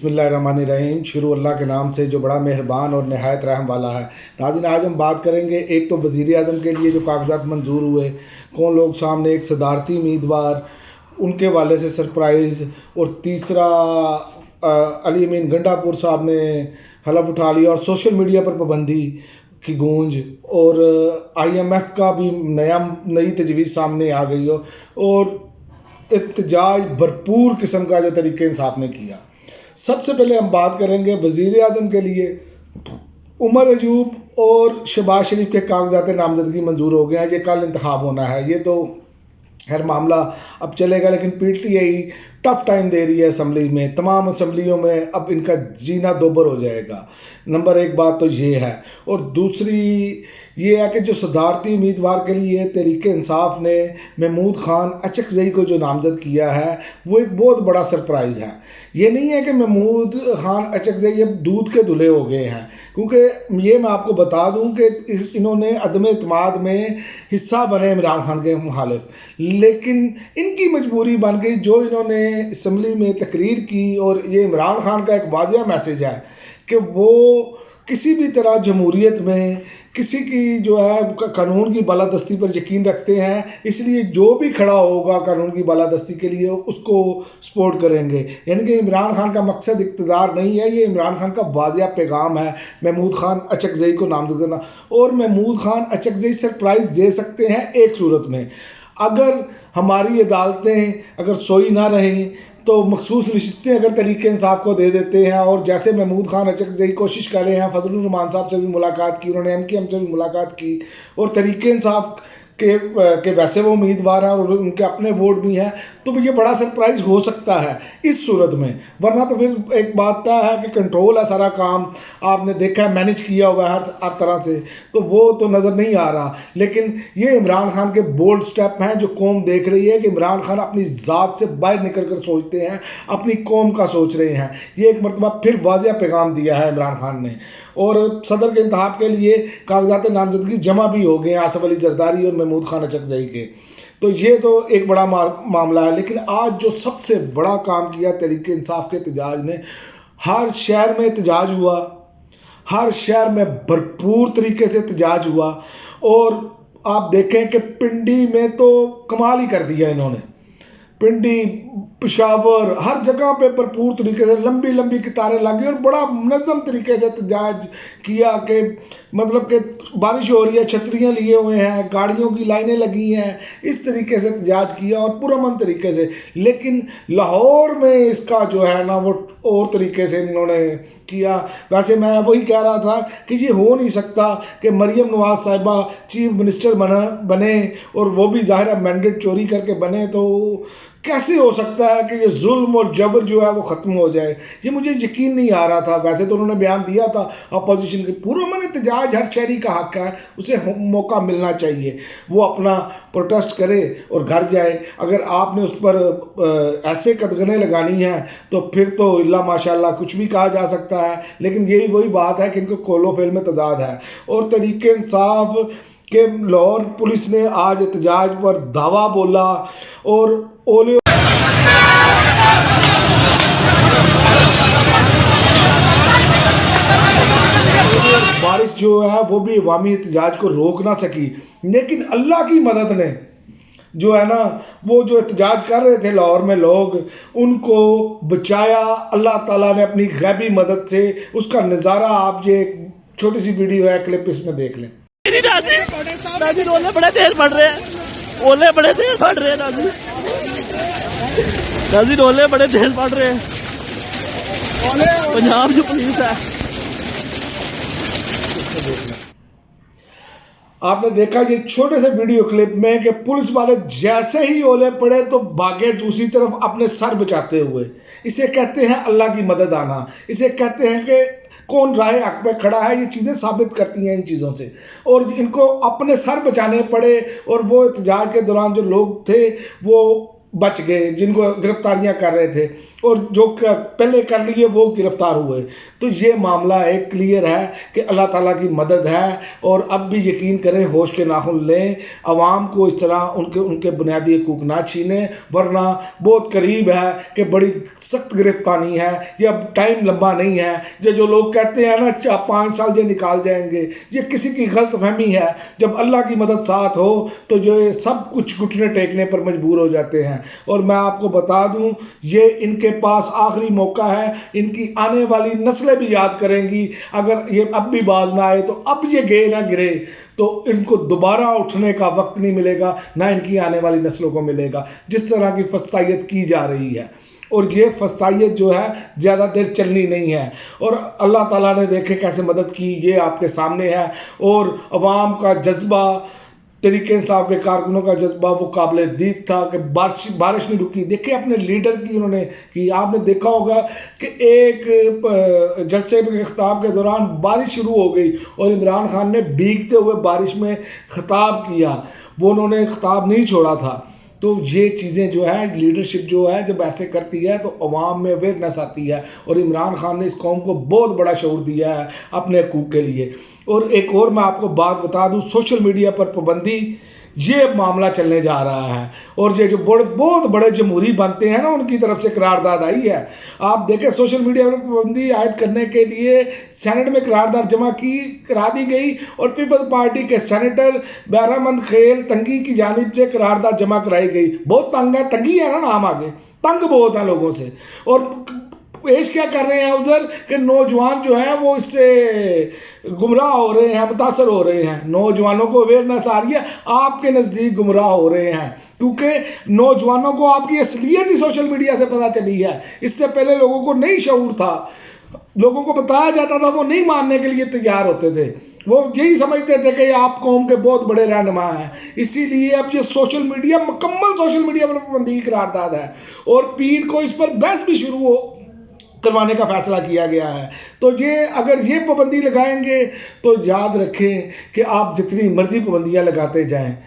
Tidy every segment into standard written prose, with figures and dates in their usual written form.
बिस्मिल्लाहिर्रहमानिर्रहीम। शुरू अल्लाह के नाम से जो बड़ा मेहरबान और नहायत रहम वाला है। नाज़रीन, आज हम बात करेंगे एक तो वज़ीर आज़म के लिए जो कागजात मंजूर हुए, कौन लोग सामने, एक सदारती उम्मीदवार, उनके वाले से सरप्राइज़, और तीसरा अली अमीन गंडापुर साहब ने हलफ उठा लिया और सोशल मीडिया पर पाबंदी की गूंज, और IMF का भी नई तजवीज़ सामने आ गई हो, और एहतजाज भरपूर किस्म का जो तरीके इंसाफ ने किया। सबसे पहले हम बात करेंगे वज़ीर आज़म के लिए। उमर अयूब और शहबाज शरीफ के कागजात नामजदगी मंजूर हो गए हैं। ये कल इंतखाब होना है, ये तो हर मामला अब चलेगा, लेकिन PTI टफ टाइम दे रही है असम्बली में। तमाम असम्बलियों में अब इनका जीना दोबर हो जाएगा। नंबर एक बात तो ये है, और दूसरी ये है कि जो सदारती उम्मीदवार के लिए तहरीक इंसाफ ने महमूद खान अचकज़ई को जो नामजद किया है, वो एक बहुत बड़ा सरप्राइज़ है। ये नहीं है कि महमूद खान अचकज़ई अब दूध के धुले हो गए हैं, क्योंकि ये मैं आपको बता दूं कि इन्होंने अदम एतमाद में हिस्सा बने इमरान खान के मुखालिफ, लेकिन इनकी मजबूरी बन गई जो इन्होंने असम्बली में तकरीर की। और ये इमरान खान का एक वाज़िया मैसेज है कि वो किसी भी तरह जमहूरियत में किसी की जो है कानून की बालादस्ती पर यकीन रखते हैं, इसलिए जो भी खड़ा होगा कानून की बालादस्ती के लिए उसको सपोर्ट करेंगे। यानी कि इमरान खान का मकसद इक़्तिदार नहीं है, ये इमरान खान का वाज़िया पैगाम है महमूद खान अचकज़ई को नामजद करना। और महमूद खान अचकज़ई सरप्राइज़ दे सकते हैं एक सूरत में, अगर हमारी अदालतें अगर सोई ना रहें तो मखसूस नशिस्तें अगर तरीके इंसाफ को दे देते हैं। और जैसे महमूद खान अचकज़ई कोशिश कर रहे हैं, फजलुर रहमान साहब से भी मुलाकात की, उन्होंने MKM से भी मुलाकात की, और तरीके इंसाफ के वैसे वो उम्मीदवार हैं और उनके अपने वोट भी हैं, तो ये बड़ा सरप्राइज़ हो सकता है इस सूरत में। वरना तो फिर एक बात है कि कंट्रोल है, सारा काम आपने देखा है, मैनेज किया हुआ है हर तरह से, तो वो तो नज़र नहीं आ रहा। लेकिन ये इमरान खान के बोल्ड स्टेप हैं जो कौम देख रही है कि इमरान खान अपनी ज़ात से बाहर निकल कर सोचते हैं, अपनी कौम का सोच रहे हैं। ये एक मरतबा फिर वाज़िया पैगाम दिया है इमरान खान ने। और सदर के इंतखाब के लिए कागजात नामजदगी जमा भी हो गए आसिफ अली जरदारी और महमूद खान अचकज़ई के, तो ये तो एक बड़ा मामला है। लेकिन आज जो सबसे बड़ा काम किया तहरीक इंसाफ के एहतजाज ने, हर शहर में एहतजाज हुआ, हर शहर में भरपूर तरीके से एहतजाज हुआ। और आप देखें कि पिंडी में तो कमाल ही कर दिया इन्होंने, पिंडी, पेशावर, हर जगह पे भरपूर तरीके से लंबी लंबी कतारें लगी और बड़ा मुनज़्ज़म तरीके से एहतजाज किया कि मतलब कि बारिश हो रही है, छतरियाँ लिए हुए हैं, गाड़ियों की लाइनें लगी हैं, इस तरीके से एहतजाज किया और पुरअमन तरीके से। लेकिन लाहौर में इसका जो है ना वो और तरीके से इन्होंने किया। वैसे मैं वही कह रहा था कि ये हो नहीं सकता कि मरियम नवाज साहिबा चीफ मिनिस्टर बने और वो भी ज़ाहिर है मैंडेट चोरी करके बने, तो कैसे हो सकता है कि ये जुल्म और जबर जो है वो ख़त्म हो जाए। ये मुझे यकीन नहीं आ रहा था। वैसे तो उन्होंने बयान दिया था अपोजिशन के, पुरअमन एहतजाज हर शहरी का हक है, उसे मौका मिलना चाहिए, वो अपना प्रोटेस्ट करे और घर जाए। अगर आपने उस पर ऐसे कदगने लगानी है तो फिर तो इल्ला माशाल्लाह कुछ भी कहा जा सकता है। लेकिन यही वही बात है कि इनको कोलो फेल में तदाद है। और तरीके इंसाफ के लाहौर पुलिस ने आज एहतजाज पर दावा बोला और ओले बारिश जो है वो भी अवामी एहतजाज को रोक ना सकी। लेकिन अल्लाह की मदद ने जो है ना, वो जो एहतजाज कर रहे थे लाहौर में लोग, उनको बचाया अल्लाह ताला ने अपनी गैबी मदद से। उसका नज़ारा आप ये छोटी सी वीडियो है, क्लिप इसमें देख लें। नाज़रीन, ओले बड़े तेज पड़ रहे हैं, ओले बड़े तेज पड़ रहे हैं नाज़रीन, ओले बड़े तेज पड़ रहे हैं। पंजाब जो पुलिस है, आपने देखा ये छोटे से वीडियो क्लिप में कि पुलिस वाले जैसे ही ओले पड़े तो भागे दूसरी तरफ अपने सर बचाते हुए। इसे कहते हैं अल्लाह की मदद आना, इसे कहते हैं कि कौन राह हक पे खड़ा है। ये चीज़ें साबित करती हैं इन चीज़ों से। और इनको अपने सर बचाने पड़े, और वो एहतजाज के दौरान जो लोग थे वो बच गए, जिनको गिरफ्तारियां कर रहे थे, और जो पहले कर लिए वो गिरफ्तार हुए। तो ये मामला एक क्लियर है कि अल्लाह ताला की मदद है। और अब भी यकीन करें, होश के नाखुन लें, आवाम को इस तरह उनके बुनियादी हकूक ना छीनें, वरना बहुत करीब है कि बड़ी सख्त गिरफ्तारी है। ये अब टाइम लंबा नहीं है। जो लोग कहते हैं ना 5 साल ये निकाल जाएंगे, ये किसी की गलत फहमी है। जब अल्लाह की मदद साथ हो तो जो ये सब कुछ घुटने टेकने पर मजबूर हो जाते हैं। और मैं आपको बता दूं, ये इनके पास आखिरी मौका है। इनकी आने वाली नस्लें भी याद करेंगी। अगर ये अब भी बाज ना आए, तो अब ये गे ना गिरे, तो इनको दोबारा उठने का वक्त नहीं मिलेगा, ना इनकी आने वाली नस्लों को मिलेगा। जिस तरह की फस्तायत की जा रही है, और ये फस्तायत जो है ज़्यादा देर चलनी नहीं है। और अल्लाह ताला ने देखे कैसे मदद की, ये आपके सामने है। और अवाम का जज्बा, तरीके इंसाफ के कारकुनों का जज्बा, वो काबिल दीद था कि बारिश नहीं रुकी। देखिए अपने लीडर की उन्होंने की, आपने देखा होगा कि एक जलसे के खिताब के दौरान बारिश शुरू हो गई और इमरान खान ने भीगते हुए बारिश में खिताब किया, वो उन्होंने खिताब नहीं छोड़ा था। तो ये चीज़ें जो है, लीडरशिप जो है जब ऐसे करती है तो अवाम में अवेयरनेस आती है। और इमरान खान ने इस कौम को बहुत बड़ा शऊर दिया है अपने हकूक़ के लिए। और एक और मैं आपको बात बता दूं, सोशल मीडिया पर पाबंदी, ये मामला चलने जा रहा है। और ये जो बहुत बड़े जमहूरी बनते हैं ना, उनकी तरफ से करारदाद आई है। आप देखें, सोशल मीडिया पर पाबंदी आयद करने के लिए सेनेट में करारदाद करा दी गई, और पीपल्स पार्टी के सेनेटर बहरामंद खेल तंगी की जानिब से करारदाद जमा कराई गई। बहुत तंग है, तंगी है ना नाम आगे, तंग बहुत है लोगों से। और पेश क्या कर रहे हैं उधर कि नौजवान जो हैं वो इससे गुमराह हो रहे हैं, मुतासर हो रहे हैं। नौजवानों को अवेयरनेस आ रही है, आपके नज़दीक गुमराह हो रहे हैं, क्योंकि नौजवानों को आपकी असलियत ही सोशल मीडिया से पता चली है। इससे पहले लोगों को नहीं शऊर था, लोगों को बताया जाता था, वो नहीं मानने के लिए तैयार होते थे। वो यही समझते थे कि आप कौम के बहुत बड़े रहनुमा हैं। इसीलिए अब ये सोशल मीडिया, मुकम्मल सोशल मीडिया पर पाबंदी की करारदाद है। और पीर को इस पर बहस भी शुरू करवाने का फैसला किया गया है। तो ये अगर ये पाबंदी लगाएंगे तो याद रखें कि आप जितनी मर्जी पाबंदियां लगाते जाएं,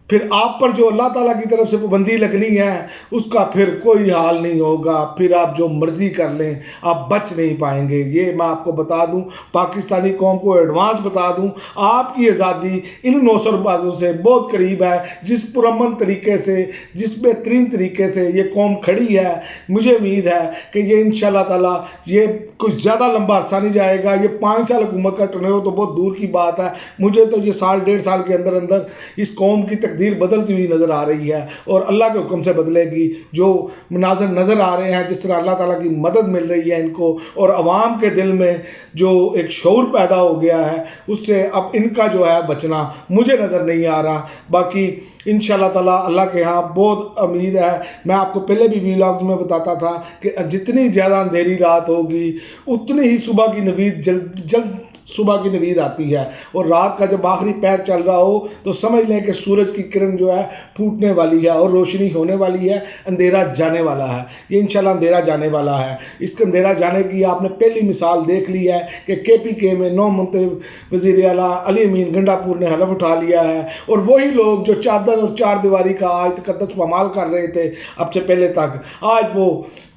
फिर आप पर जो अल्लाह ताला की तरफ से पाबंदी लगनी है उसका फिर कोई हाल नहीं होगा। फिर आप जो मर्जी कर लें, आप बच नहीं पाएंगे। ये मैं आपको बता दूं, पाकिस्तानी कौम को एडवांस बता दूं, आपकी आज़ादी इन नौसरबाजों से बहुत करीब है। जिस पुरअमन तरीके से, जिस बेहतरीन तरीके से ये कौम खड़ी है, मुझे उम्मीद है कि ये इंशाअल्लाह ताला ये कुछ ज़्यादा लंबा अरसा नहीं जाएगा। ये 5 साल हुकूमत का टर्न हो तो बहुत दूर की बात है। मुझे तो ये साल 1.5 साल के अंदर अंदर इस कौम की तकदीर बदलती हुई नज़र आ रही है, और अल्लाह के हुक्म से बदलेगी। जो मनाज़र नज़र आ रहे हैं, जिस तरह अल्लाह ताला की मदद मिल रही है इनको, और अवाम के दिल में जो एक शऊर पैदा हो गया है, उससे अब इनका जो है बचना मुझे नज़र नहीं आ रहा। बाकी इंशाअल्लाह ताला अल्लाह के यहाँ बहुत उम्मीद है। मैं आपको पहले भी व्लॉग्स में बताता था कि जितनी ज़्यादा अंधेरी रात होगी उतनी ही सुबह की नवीद जल्द सुबह की नवीद आती है। और रात का जब आखिरी पैर चल रहा हो तो समझ लें कि सूरज की किरण जो है फूटने वाली है और रोशनी होने वाली है, अंधेरा जाने वाला है। ये इंशाल्लाह अंधेरा जाने वाला है। इसके अंधेरा जाने की आपने पहली मिसाल देख ली है कि KPK में 9 मुंतखब वज़ीर आला अली अमीन गंडापुर ने हलफ उठा लिया है। और वही लोग जो चादर और चार दीवारी का आज तकद्दस पामाल कर रहे थे अब से पहले तक, आज वो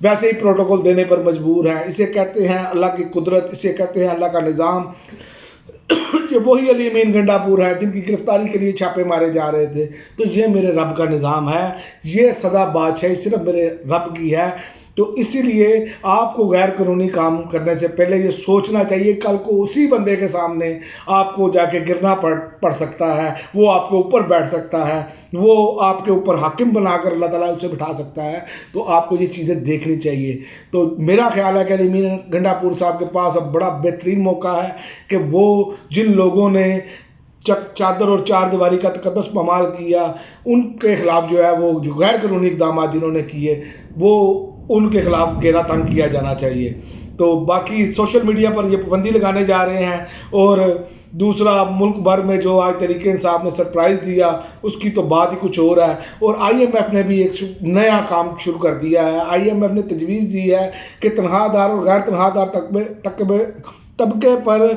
वैसे ही प्रोटोकॉल देने पर मजबूर हैं। इसे कहते हैं अल्लाह की कुदरत, इसे कहते हैं अल्लाह का निज़ाम। ये वही अली अमीन गंडापुर है जिनकी गिरफ्तारी के लिए छापे मारे जा रहे थे। तो ये मेरे रब का निज़ाम है, ये सदा बादशाही सिर्फ मेरे रब की है। तो इसीलिए आपको गैर कानूनी काम करने से पहले ये सोचना चाहिए, कल को उसी बंदे के सामने आपको जाके गिरना पड़ सकता है, वो आपके ऊपर बैठ सकता है, वो आपके ऊपर हाकिम बनाकर अल्लाह ताला उसे बिठा सकता है। तो आपको ये चीज़ें देखनी चाहिए। तो मेरा ख्याल है कि अली अमीन गंडापुर साहब के पास अब बड़ा बेहतरीन मौका है कि वो जिन लोगों ने चादर और चार दीवारी का तकद्दस पामाल किया, उनके खिलाफ जो है वो जो गैर कानूनी इक़दाम जिन्होंने किए, वो उनके खिलाफ घेरा तंग किया जाना चाहिए। तो बाकी सोशल मीडिया पर ये पाबंदी लगाने जा रहे हैं। और दूसरा, मुल्क भर में जो आज तरीके इंसाफ ने सरप्राइज़ दिया उसकी तो बात ही कुछ और है। और IMF ने भी एक नया काम शुरू कर दिया है। IMF ने तजवीज़ दी है कि तनख्वाहदार और गैर तनख्वाहदार तबके पर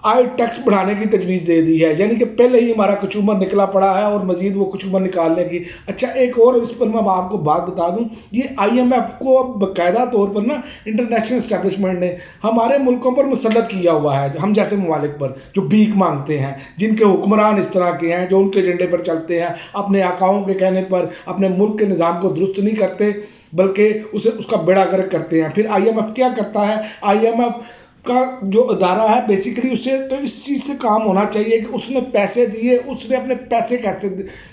आय टैक्स बढ़ाने की तजवीज़ दे दी है, यानी कि पहले ही हमारा कचूमर निकला पड़ा है और मज़ीद वो कचूमर निकालने की। अच्छा, एक और इस पर मैं आपको बात बता दूं, ये IMF को अब बाकायदा तौर पर ना इंटरनेशनल इस्टेब्लिशमेंट ने हमारे मुल्कों पर मुसल्लत किया हुआ है, हम जैसे ममालिक पर जो भीख मांगते हैं, जिनके हुक्मरान इस तरह के हैं, जो उनके एजेंडे पर चलते हैं, अपने आकाओं के कहने पर अपने मुल्क के निज़ाम को दुरुस्त नहीं करते बल्कि उसका बेड़ा गर्क करते हैं। फिर IMF क्या करता है? IMF का जो अदारा है बेसिकली उसे तो इस चीज़ से काम होना चाहिए कि उसने पैसे दिए, उसने अपने पैसे कैसे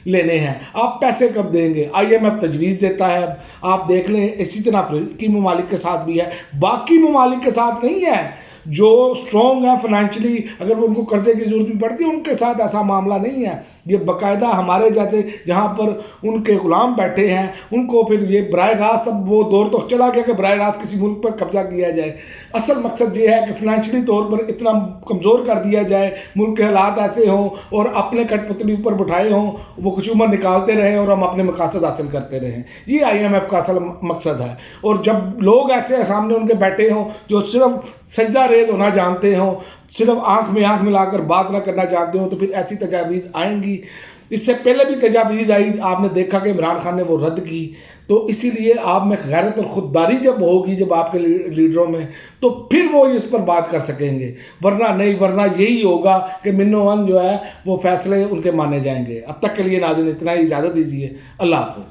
लेने हैं, आप पैसे कब देंगे। IMF तजवीज़ देता है, आप देख लें इसी तरह अफ्रीकी ममालिक के साथ भी है, बाकी ममालिक के साथ नहीं है। जो स्ट्रॉन्ग है फाइनेंशियली, अगर उनको कर्जे की जरूरत भी पड़ती है, उनके साथ ऐसा मामला नहीं है। ये बाकायदा हमारे जैसे जहाँ पर उनके गुलाम बैठे हैं, उनको फिर ये बराह रास्त, अब वो दौर तो चला गया कि बराह रास्त किसी मुल्क पर कब्जा किया जाए। असल मकसद ये है कि फाइनेंशियली तौर पर इतना कमज़ोर कर दिया जाए, मुल्क के हालात ऐसे हों और अपने कठपुतली ऊपर बिठाए हों, वो कचूमर निकालते रहें और हम अपने मकासद हासिल करते रहें। ये IMF का असल मकसद है। और जब लोग ऐसे सामने उनके बैठे हों जो सिर्फ सजदा रेज होना जानते हो, सिर्फ आंख में आंख मिलाकर बात ना करना चाहते हो, तो फिर ऐसी तजावीज़ आएंगी। इससे पहले भी तजावीज़ आई, आपने देखा कि इमरान खान ने वो रद्द की। तो इसीलिए आप में गैरत और खुददारी जब होगी, जब आपके लीडरों में, तो फिर वो इस पर बात कर सकेंगे, वरना नहीं। वरना यही होगा कि मिन्नो वन जो है वो फैसले उनके माने जाएंगे। अब तक के लिए नाज़रीन इतना ही, इजाज़त दीजिए। अल्लाह हाफ़िज़।